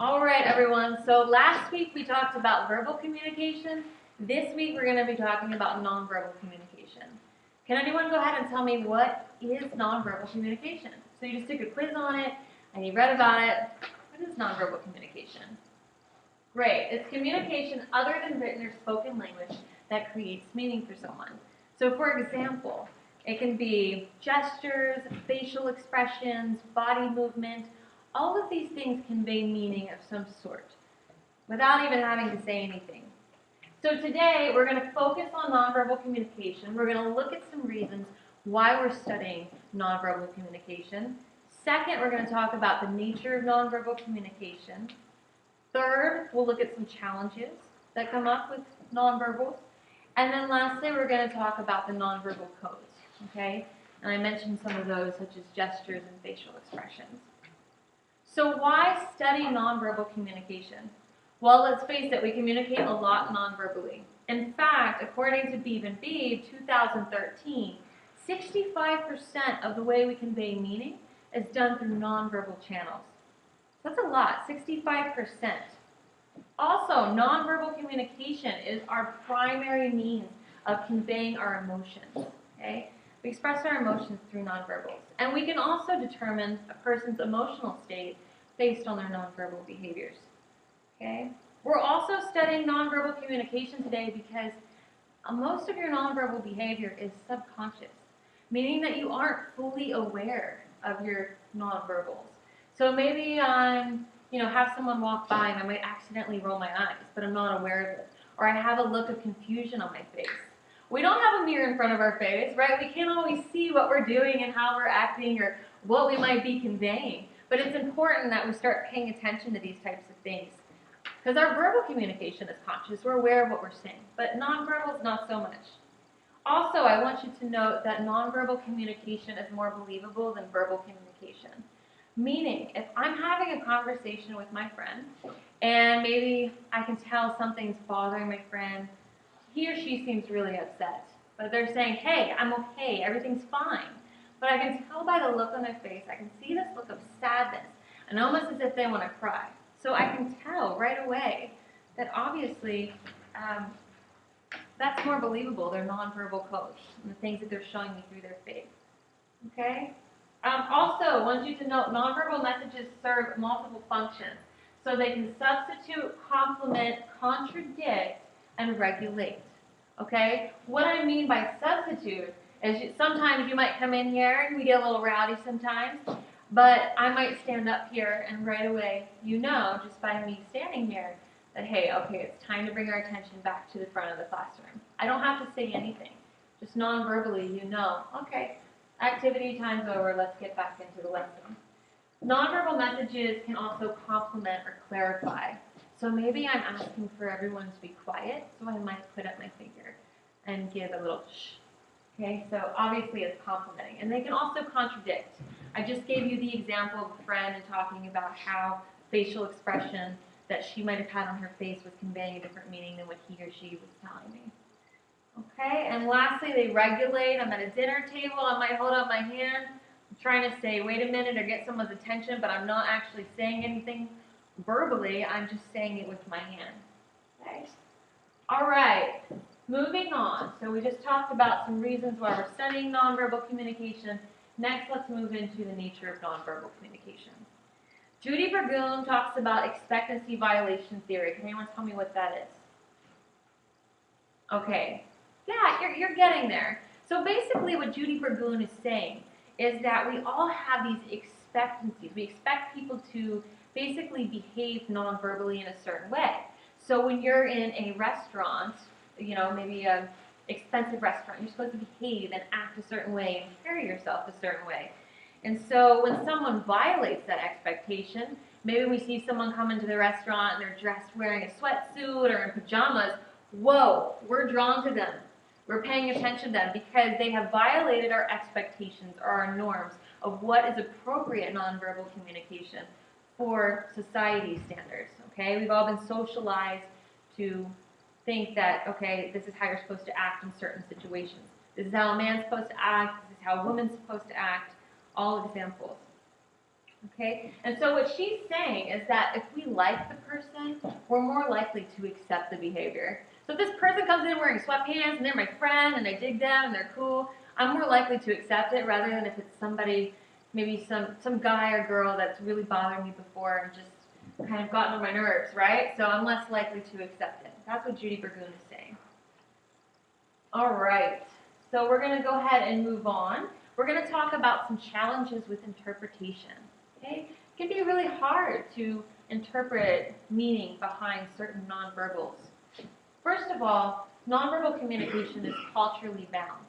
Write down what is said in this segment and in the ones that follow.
All right, everyone. So last week we talked about verbal communication. This week we're going to be talking about nonverbal communication. Can anyone go ahead and tell me what is nonverbal communication? So you just took a quiz on it and you read about it. What is nonverbal communication? Great. It's communication other than written or spoken language that creates meaning for someone. So for example, it can be gestures, facial expressions, body movement. All of these things convey meaning of some sort without even having to say anything. So today we're going to focus on nonverbal communication. We're going to look at some reasons why we're studying nonverbal communication. Second, we're going to talk about the nature of nonverbal communication. Third, we'll look at some challenges that come up with nonverbals. And then lastly, we're going to talk about the nonverbal codes, okay? And I mentioned some of those, such as gestures and facial expressions. So why study nonverbal communication? Well, let's face it, we communicate a lot nonverbally. In fact, according to Beebe and Beebe, 2013, 65% of the way we convey meaning is done through nonverbal channels. That's a lot, 65%. Also, nonverbal communication is our primary means of conveying our emotions, okay? We express our emotions through nonverbals. And we can also determine a person's emotional state based on their nonverbal behaviors, okay? We're also studying nonverbal communication today because most of your nonverbal behavior is subconscious, meaning that you aren't fully aware of your nonverbals. So maybe have someone walk by and I might accidentally roll my eyes, but I'm not aware of it. Or I have a look of confusion on my face. We don't have a mirror in front of our face, right? We can't always see what we're doing and how we're acting or what we might be conveying. But it's important that we start paying attention to these types of things. Because our verbal communication is conscious. We're aware of what we're saying. But nonverbal is not so much. Also, I want you to note that nonverbal communication is more believable than verbal communication. Meaning, if I'm having a conversation with my friend, and maybe I can tell something's bothering my friend, he or she seems really upset. But they're saying, hey, I'm okay, everything's fine. But I can tell by the look on their face, I can see this look of sadness, and almost as if they want to cry. So I can tell right away that obviously that's more believable, their nonverbal codes, and the things that they're showing me through their face. Okay? Also, I want you to note nonverbal messages serve multiple functions. So they can substitute, complement, contradict, and regulate. Okay? What I mean by substitute is sometimes you might come in here and we get a little rowdy sometimes, but I might stand up here and right away you know just by me standing here that, hey, okay, it's time to bring our attention back to the front of the classroom. I don't have to say anything. Just non-verbally you know, okay, activity time's over, let's get back into the lesson. Nonverbal messages can also complement or clarify. So maybe I'm asking for everyone to be quiet, so I might put up my finger and give a little shh. Okay, so obviously it's complementing. And they can also contradict. I just gave you the example of a friend and talking about how facial expression that she might have had on her face was conveying a different meaning than what he or she was telling me. Okay, and lastly, they regulate. I'm at a dinner table, I might hold up my hand. I'm trying to say, wait a minute, or get someone's attention, but I'm not actually saying anything verbally, I'm just saying it with my hand. Okay? All right, moving on. So we just talked about some reasons why we're studying nonverbal communication. Next, let's move into the nature of nonverbal communication. Judy Burgoon talks about expectancy violation theory. Can anyone tell me what that is? Okay. Yeah, you're getting there. So basically what Judy Burgoon is saying is that we all have these expectancies. We expect people to basically behave non-verbally in a certain way. So when you're in a restaurant, maybe an expensive restaurant, you're supposed to behave and act a certain way and carry yourself a certain way. And so when someone violates that expectation, maybe we see someone come into the restaurant and they're dressed wearing a sweatsuit or in pajamas, whoa, we're drawn to them. We're paying attention to them because they have violated our expectations or our norms of what is appropriate nonverbal communication for society standards, okay? We've all been socialized to think that, okay, this is how you're supposed to act in certain situations. This is how a man's supposed to act. This is how a woman's supposed to act. All examples. Okay? And so what she's saying is that if we like the person, we're more likely to accept the behavior. So if this person comes in wearing sweatpants and they're my friend and I dig them and they're cool, I'm more likely to accept it rather than if it's somebody, maybe some guy or girl that's really bothered me before and just kind of gotten on my nerves, right? So I'm less likely to accept it. That's what Judy Burgoon is saying. All right, so we're going to go ahead and move on. We're going to talk about some challenges with interpretation. Okay? It can be really hard to interpret meaning behind certain nonverbals. First of all, nonverbal communication is culturally bound.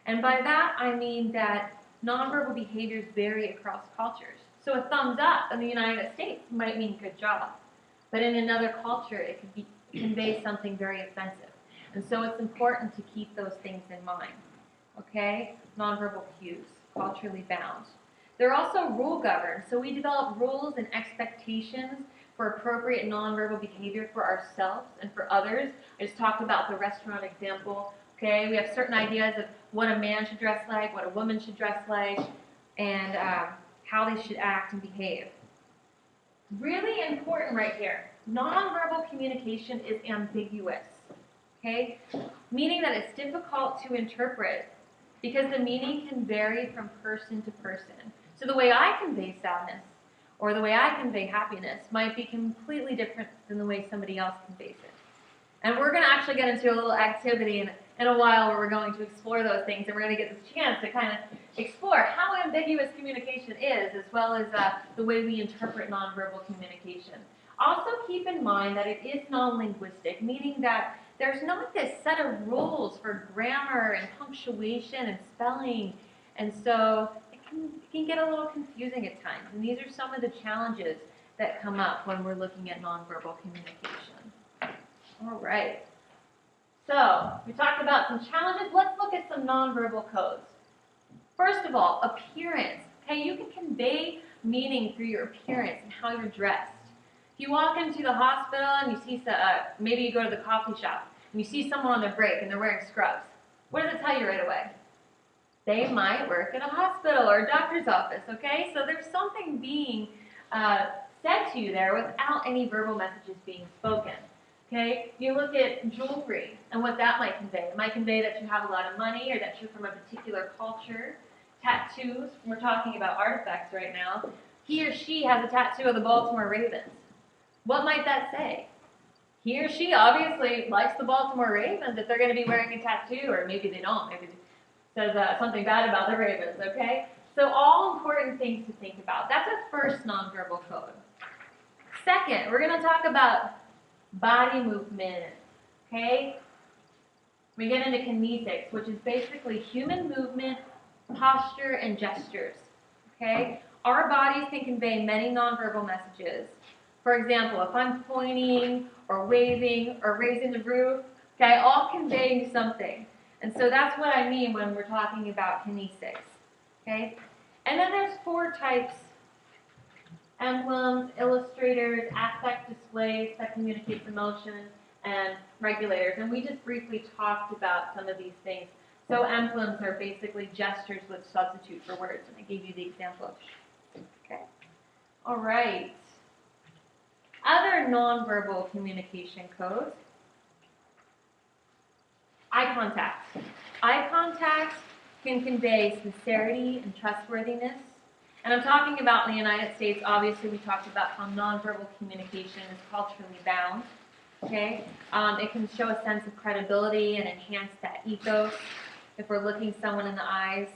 And by that, I mean that nonverbal behaviors vary across cultures. So a thumbs up in the United States might mean good job, but in another culture, it could convey something very offensive. And so it's important to keep those things in mind. Okay? Nonverbal cues, culturally bound. They're also rule governed, so we develop rules and expectations for appropriate nonverbal behavior for ourselves and for others. I just talked about the restaurant example. Okay, we have certain ideas of what a man should dress like, what a woman should dress like, and how they should act and behave. Really important right here. Nonverbal communication is ambiguous. Okay, meaning that it's difficult to interpret because the meaning can vary from person to person. So the way I convey sadness or the way I convey happiness might be completely different than the way somebody else conveys it. And we're going to actually get into a little activity in a while where we're going to explore those things, and we're going to get this chance to kind of explore how ambiguous communication is, as well as the way we interpret nonverbal communication. Also keep in mind that it is non-linguistic, meaning that there's not this set of rules for grammar and punctuation and spelling, and so it can get a little confusing at times. And these are some of the challenges that come up when we're looking at nonverbal communication. All right. So we talked about some challenges. Let's look at some nonverbal codes. First of all, appearance. Okay, you can convey meaning through your appearance and how you're dressed. If you walk into the hospital and you see, maybe you go to the coffee shop and you see someone on their break and they're wearing scrubs, what does it tell you right away? They might work at a hospital or a doctor's office, okay? So there's something being said to you there without any verbal messages being spoken, okay? You look at jewelry and what that might convey. It might convey that you have a lot of money or that you're from a particular culture. Tattoos, we're talking about artifacts right now. He or she has a tattoo of the Baltimore Ravens. What might that say? He or she obviously likes the Baltimore Ravens if they're going to be wearing a tattoo, or maybe they don't. Maybe it says something bad about the Ravens, okay? So all important things to think about. That's a first nonverbal code. Second, we're going to talk about body movement, okay? We get into kinesics, which is basically human movement, posture, and gestures, okay? Our bodies can convey many nonverbal messages. For example, if I'm pointing or waving or raising the roof, okay, all conveying something. And so that's what I mean when we're talking about kinesics, okay? And then there's 4 types: emblems, illustrators, affect displays that communicates emotion, and regulators. And we just briefly talked about some of these things. So emblems are basically gestures with substitute for words, and I gave you the example. Okay. All right. Other nonverbal communication codes. Eye contact. Eye contact can convey sincerity and trustworthiness. And I'm talking about in the United States. Obviously, we talked about how nonverbal communication is culturally bound. Okay? It can show a sense of credibility and enhance that ethos. If we're looking someone in the eyes,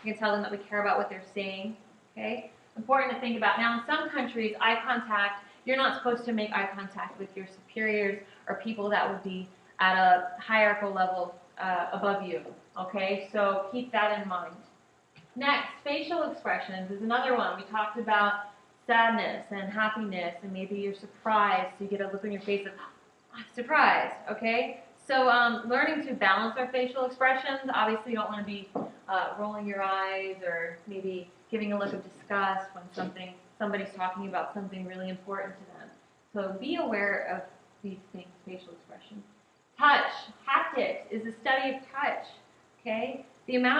we can tell them that we care about what they're saying. Okay? Important to think about. Now, in some countries, eye contact, you're not supposed to make eye contact with your superiors or people that would be at a hierarchical level above you. Okay? So keep that in mind. Next, facial expressions is another one. We talked about sadness and happiness, and maybe you're surprised, so you get a look on your face of, I'm surprised, okay? So learning to balance our facial expressions. Obviously, you don't want to be rolling your eyes or maybe giving a look of disgust when somebody's talking about something really important to them. So be aware of these things, facial expressions. Touch, haptics, is the study of touch, okay? The amount of